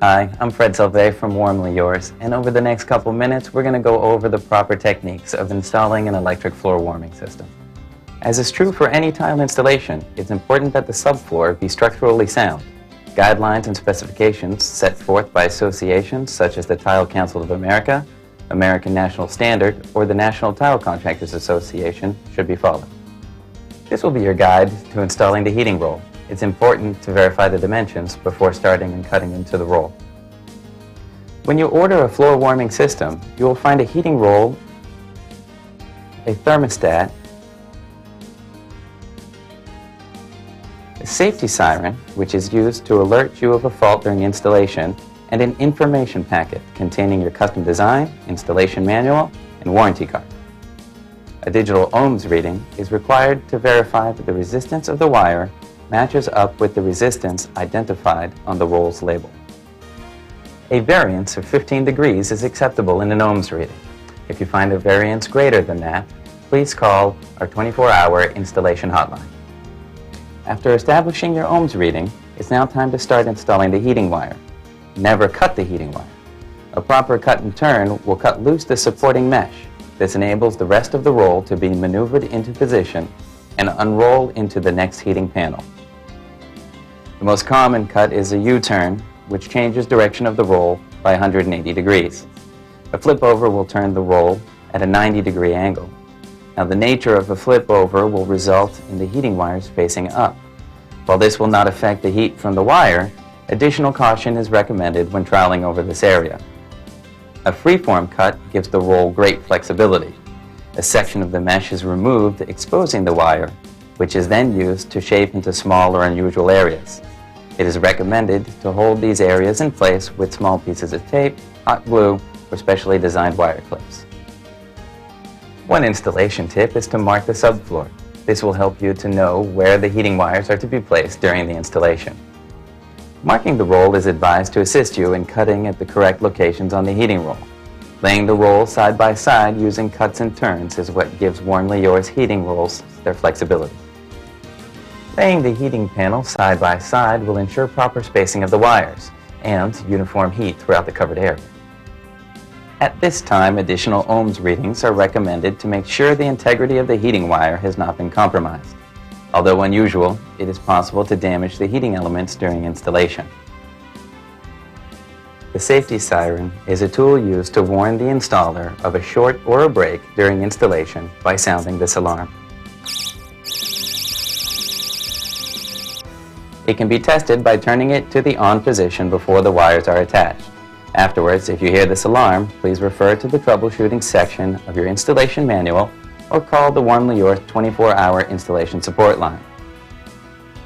Hi, I'm Fred Salve from Warmly Yours, and over the next couple minutes we're going to go over the proper techniques of installing an electric floor warming system. As is true for any tile installation, it's important that the subfloor be structurally sound. Guidelines and specifications set forth by associations such as the Tile Council of America, American National Standard, or the National Tile Contractors Association should be followed. This will be your guide to installing the heating roll. It's important to verify the dimensions before starting and cutting into the roll. When you order a floor warming system, you will find a heating roll, a thermostat, a safety siren, which is used to alert you of a fault during installation, and an information packet containing your custom design, installation manual, and warranty card. A digital ohms reading is required to verify that the resistance of the wire matches up with the resistance identified on the roll's label. A variance of 15 degrees is acceptable in an ohms reading. If you find a variance greater than that, please call our 24-hour installation hotline. After establishing your ohms reading, it's now time to start installing the heating wire. Never cut the heating wire. A proper cut and turn will cut loose the supporting mesh. This enables the rest of the roll to be maneuvered into position and unroll into the next heating panel. The most common cut is a U-turn, which changes direction of the roll by 180 degrees. A flip over will turn the roll at a 90-degree angle. Now, the nature of a flip over will result in the heating wires facing up. While this will not affect the heat from the wire, additional caution is recommended when troweling over this area. A freeform cut gives the roll great flexibility. A section of the mesh is removed, exposing the wire, which is then used to shape into small or unusual areas. It is recommended to hold these areas in place with small pieces of tape, hot glue, or specially designed wire clips. One installation tip is to mark the subfloor. This will help you to know where the heating wires are to be placed during the installation. Marking the roll is advised to assist you in cutting at the correct locations on the heating roll. Laying the roll side by side using cuts and turns is what gives Warmly Yours heating rolls their flexibility. Laying the heating panel side by side will ensure proper spacing of the wires and uniform heat throughout the covered area. At this time, additional ohms readings are recommended to make sure the integrity of the heating wire has not been compromised. Although unusual, it is possible to damage the heating elements during installation. The safety siren is a tool used to warn the installer of a short or a break during installation by sounding this alarm. It can be tested by turning it to the on position before the wires are attached. Afterwards, if you hear this alarm, please refer to the troubleshooting section of your installation manual or call the Warmly Yours 24-hour installation support line.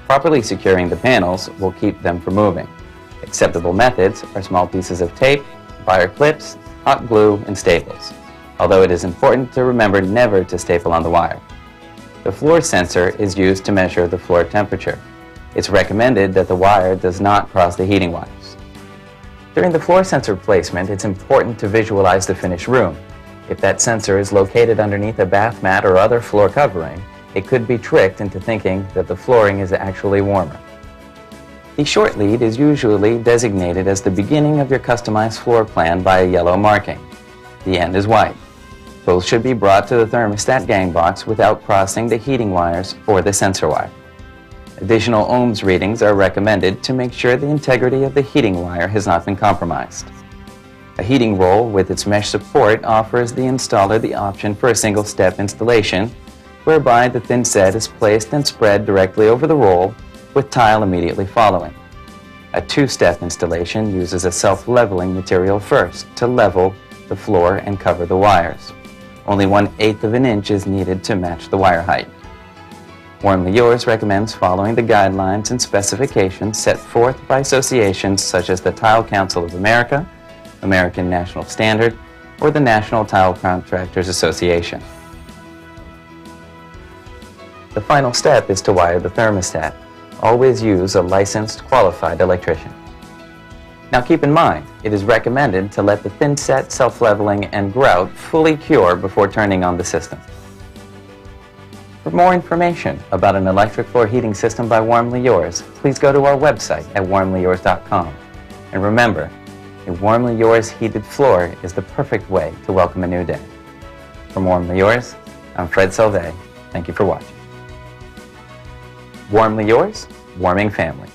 Properly securing the panels will keep them from moving. Acceptable methods are small pieces of tape, wire clips, hot glue, and staples, although it is important to remember never to staple on the wire. The floor sensor is used to measure the floor temperature. It's recommended that the wire does not cross the heating wires. During the floor sensor placement, it's important to visualize the finished room. If that sensor is located underneath a bath mat or other floor covering, it could be tricked into thinking that the flooring is actually warmer. The short lead is usually designated as the beginning of your customized floor plan by a yellow marking. The end is white. Both should be brought to the thermostat gang box without crossing the heating wires or the sensor wire. Additional ohms readings are recommended to make sure the integrity of the heating wire has not been compromised. A heating roll with its mesh support offers the installer the option for a single-step installation, whereby the thin set is placed and spread directly over the roll, with tile immediately following. A two-step installation uses a self-leveling material first to level the floor and cover the wires. Only 1/8 of an inch is needed to match the wire height. Warmly Yours recommends following the guidelines and specifications set forth by associations such as the Tile Council of America, American National Standard, or the National Tile Contractors Association. The final step is to wire the thermostat. Always use a licensed, qualified electrician. Now keep in mind, it is recommended to let the thin set, self-leveling, and grout fully cure before turning on the system. For more information about an electric floor heating system by Warmly Yours, please go to our website at warmlyyours.com. And remember, a Warmly Yours heated floor is the perfect way to welcome a new day. From Warmly Yours, I'm Fred Sauvé. Thank you for watching. Warmly Yours, warming family.